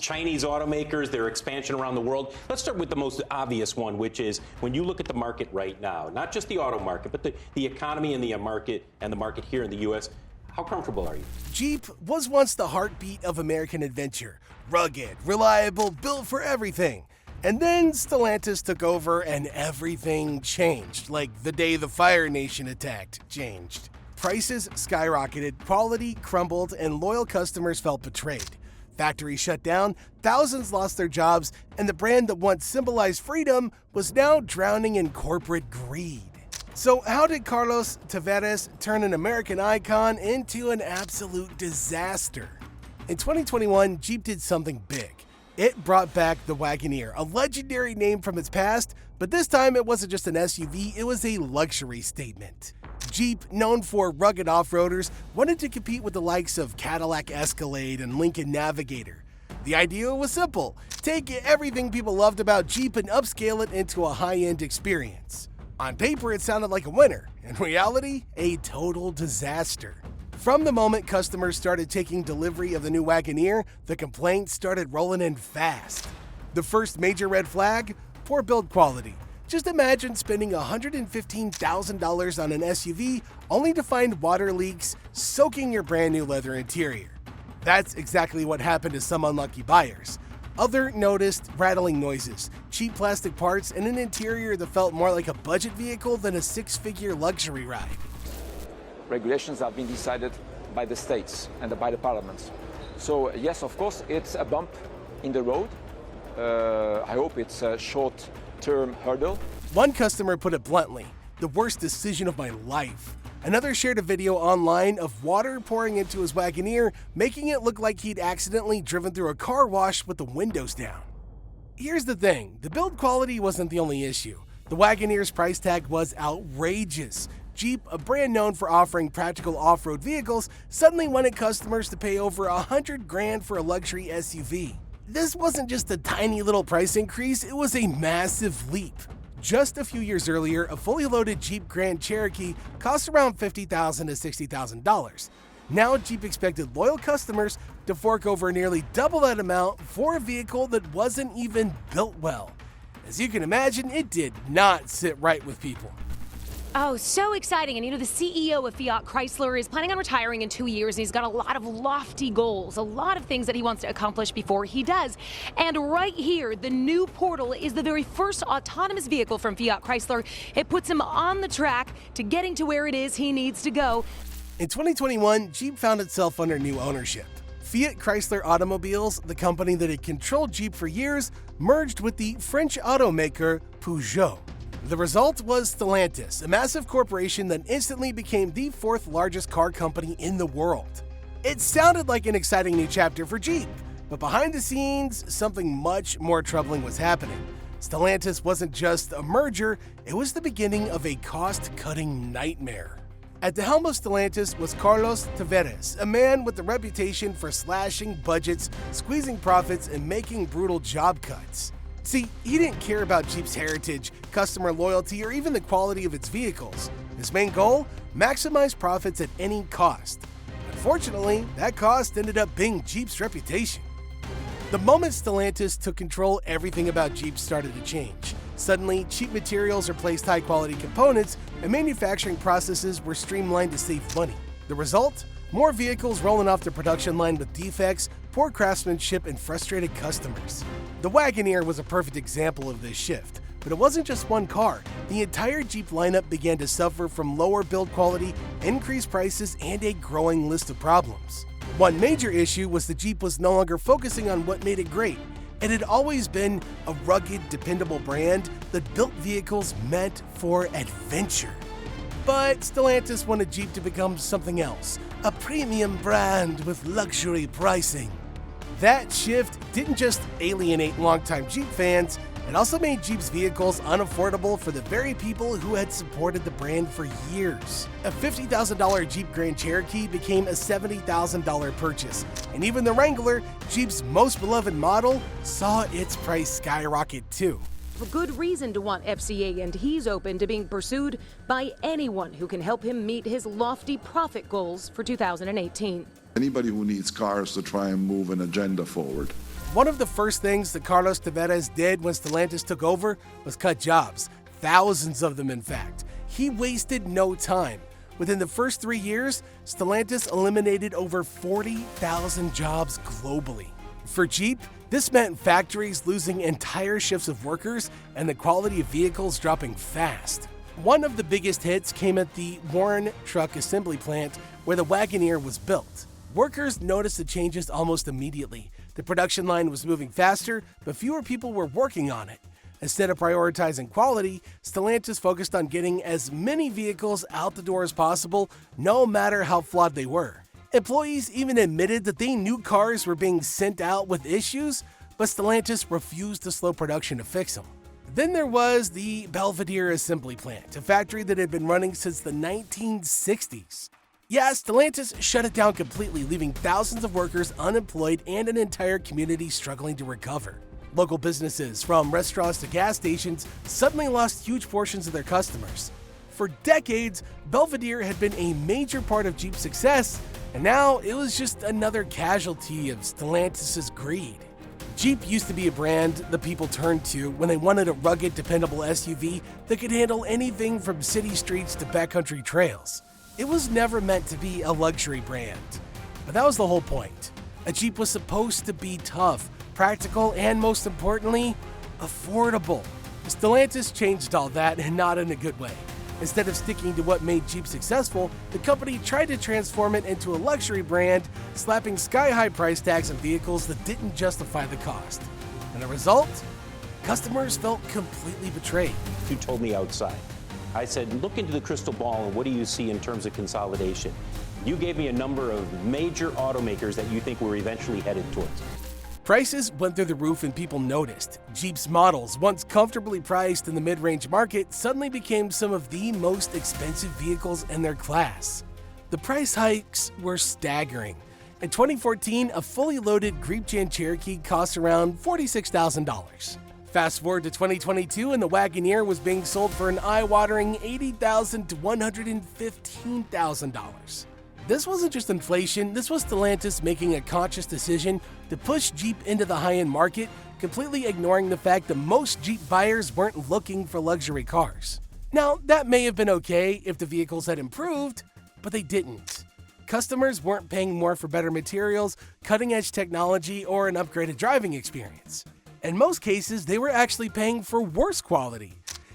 Chinese automakers, their expansion around the world. Let's start with the most obvious one, which is when you look at the market right now, not just the auto market, but the economy and the market here in the U.S., how comfortable are you? Jeep was once the heartbeat of American adventure. Rugged, reliable, built for everything. And then Stellantis took over and everything changed, like the day the Fire Nation attacked changed. Prices skyrocketed, quality crumbled, and loyal customers felt betrayed. Factories shut down, thousands lost their jobs, and the brand that once symbolized freedom was now drowning in corporate greed. So how did Carlos Tavares turn an American icon into an absolute disaster? In 2021, Jeep did something big. It brought back the Wagoneer, a legendary name from its past, but this time it wasn't just an SUV, it was a luxury statement. Jeep, known for rugged off-roaders, wanted to compete with the likes of Cadillac Escalade and Lincoln Navigator. The idea was simple: take everything people loved about Jeep and upscale it into a high-end experience. On paper, it sounded like a winner. In reality, a total disaster. From the moment customers started taking delivery of the new Wagoneer, the complaints started rolling in fast. The first major red flag? Poor build quality. Just imagine spending $115,000 on an SUV only to find water leaks soaking your brand new leather interior. That's exactly what happened to some unlucky buyers. Others noticed rattling noises, cheap plastic parts, and an interior that felt more like a budget vehicle than a six-figure luxury ride. Regulations have been decided by the states and by the parliaments. So yes, of course, it's a bump in the road. I hope it's a short-term hurdle. One customer put it bluntly: the worst decision of my life. Another shared a video online of water pouring into his Wagoneer, making it look like he'd accidentally driven through a car wash with the windows down. Here's the thing, the build quality wasn't the only issue. The Wagoneer's price tag was outrageous. Jeep, a brand known for offering practical off-road vehicles, suddenly wanted customers to pay over $100,000 for a luxury SUV. This wasn't just a tiny little price increase, it was a massive leap. Just a few years earlier, a fully loaded Jeep Grand Cherokee cost around $50,000 to $60,000. Now Jeep expected loyal customers to fork over nearly double that amount for a vehicle that wasn't even built well. As you can imagine, it did not sit right with people. Oh, so exciting. And the CEO of Fiat Chrysler is planning on retiring in 2 years, and he's got a lot of lofty goals, a lot of things that he wants to accomplish before he does. And right here, the new Portal is the very first autonomous vehicle from Fiat Chrysler. It puts him on the track to getting to where it is he needs to go. In 2021, Jeep found itself under new ownership. Fiat Chrysler Automobiles, the company that had controlled Jeep for years, merged with the French automaker Peugeot. The result was Stellantis, a massive corporation that instantly became the fourth largest car company in the world. It sounded like an exciting new chapter for Jeep, but behind the scenes, something much more troubling was happening. Stellantis wasn't just a merger, it was the beginning of a cost-cutting nightmare. At the helm of Stellantis was Carlos Tavares, a man with a reputation for slashing budgets, squeezing profits, and making brutal job cuts. See, he didn't care about Jeep's heritage, customer loyalty, or even the quality of its vehicles. His main goal? Maximize profits at any cost. Unfortunately, that cost ended up being Jeep's reputation. The moment Stellantis took control, everything about Jeep started to change. Suddenly, cheap materials replaced high-quality components, and manufacturing processes were streamlined to save money. The result? More vehicles rolling off the production line with defects, poor craftsmanship, and frustrated customers. The Wagoneer was a perfect example of this shift, but it wasn't just one car. The entire Jeep lineup began to suffer from lower build quality, increased prices, and a growing list of problems. One major issue was the Jeep was no longer focusing on what made it great. It had always been a rugged, dependable brand that built vehicles meant for adventure. But Stellantis wanted Jeep to become something else, a premium brand with luxury pricing. That shift didn't just alienate longtime Jeep fans, it also made Jeep's vehicles unaffordable for the very people who had supported the brand for years. A $50,000 Jeep Grand Cherokee became a $70,000 purchase, and even the Wrangler, Jeep's most beloved model, saw its price skyrocket too. A good reason to want FCA, and he's open to being pursued by anyone who can help him meet his lofty profit goals for 2018. Anybody who needs cars to try and move an agenda forward. One of the first things that Carlos Tavares did when Stellantis took over was cut jobs, thousands of them in fact. He wasted no time. Within the first 3 years, Stellantis eliminated over 40,000 jobs globally. For Jeep, this meant factories losing entire shifts of workers and the quality of vehicles dropping fast. One of the biggest hits came at the Warren truck assembly plant where the Wagoneer was built. Workers noticed the changes almost immediately. The production line was moving faster, but fewer people were working on it. Instead of prioritizing quality, Stellantis focused on getting as many vehicles out the door as possible, no matter how flawed they were. Employees even admitted that they knew cars were being sent out with issues, but Stellantis refused to slow production to fix them. Then there was the Belvidere assembly plant, a factory that had been running since the 1960s. Yeah, Stellantis shut it down completely, leaving thousands of workers unemployed and an entire community struggling to recover. Local businesses, from restaurants to gas stations, suddenly lost huge portions of their customers. For decades, Belvidere had been a major part of Jeep's success, and now it was just another casualty of Stellantis' greed. Jeep used to be a brand the people turned to when they wanted a rugged, dependable SUV that could handle anything from city streets to backcountry trails. It was never meant to be a luxury brand. But that was the whole point. A Jeep was supposed to be tough, practical, and most importantly, affordable. Stellantis changed all that, and not in a good way. Instead of sticking to what made Jeep successful, the company tried to transform it into a luxury brand, slapping sky-high price tags on vehicles that didn't justify the cost. And the result? Customers felt completely betrayed. You told me outside. I said, look into the crystal ball and what do you see in terms of consolidation? You gave me a number of major automakers that you think we're eventually headed towards. Prices went through the roof and people noticed. Jeep's models, once comfortably priced in the mid-range market, suddenly became some of the most expensive vehicles in their class. The price hikes were staggering. In 2014, a fully loaded Jeep Grand Cherokee cost around $46,000. Fast forward to 2022 and the Wagoneer was being sold for an eye-watering $80,000 to $115,000. This wasn't just inflation, this was Stellantis making a conscious decision to push Jeep into the high-end market, completely ignoring the fact that most Jeep buyers weren't looking for luxury cars. Now, that may have been okay if the vehicles had improved, but they didn't. Customers weren't paying more for better materials, cutting-edge technology, or an upgraded driving experience. In most cases, they were actually paying for worse quality.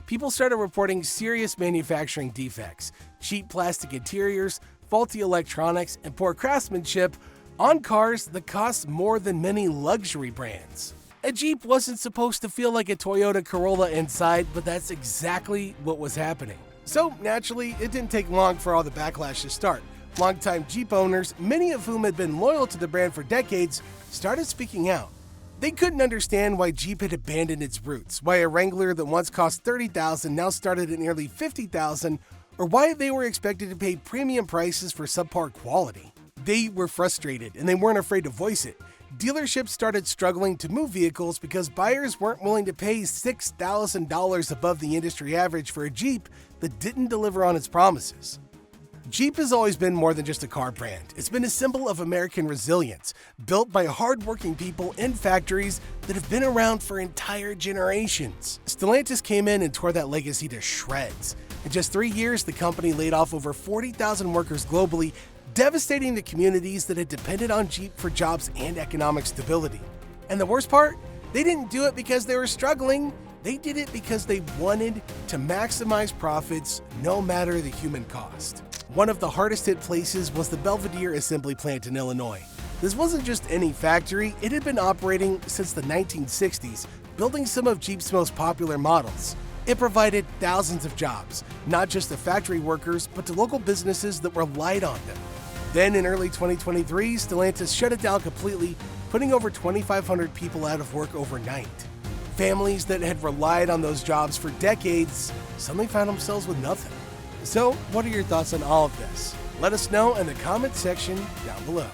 People started reporting serious manufacturing defects, cheap plastic interiors, faulty electronics, and poor craftsmanship on cars that cost more than many luxury brands. A Jeep wasn't supposed to feel like a Toyota Corolla inside, but that's exactly what was happening. So naturally, it didn't take long for all the backlash to start. Longtime Jeep owners, many of whom had been loyal to the brand for decades, started speaking out. They couldn't understand why Jeep had abandoned its roots, why a Wrangler that once cost $30,000 now started at nearly $50,000, or why they were expected to pay premium prices for subpar quality. They were frustrated, and they weren't afraid to voice it. Dealerships started struggling to move vehicles because buyers weren't willing to pay $6,000 above the industry average for a Jeep that didn't deliver on its promises. Jeep has always been more than just a car brand. It's been a symbol of American resilience, built by hardworking people in factories that have been around for entire generations. Stellantis came in and tore that legacy to shreds. In just 3 years, the company laid off over 40,000 workers globally, devastating the communities that had depended on Jeep for jobs and economic stability. And the worst part? They didn't do it because they were struggling. They did it because they wanted to maximize profits no matter the human cost. One of the hardest hit places was the Belvidere assembly plant in Illinois. This wasn't just any factory, it had been operating since the 1960s, building some of Jeep's most popular models. It provided thousands of jobs, not just to factory workers, but to local businesses that relied on them. Then in early 2023, Stellantis shut it down completely, putting over 2,500 people out of work overnight. Families that had relied on those jobs for decades suddenly found themselves with nothing. So, what are your thoughts on all of this? Let us know in the comments section down below.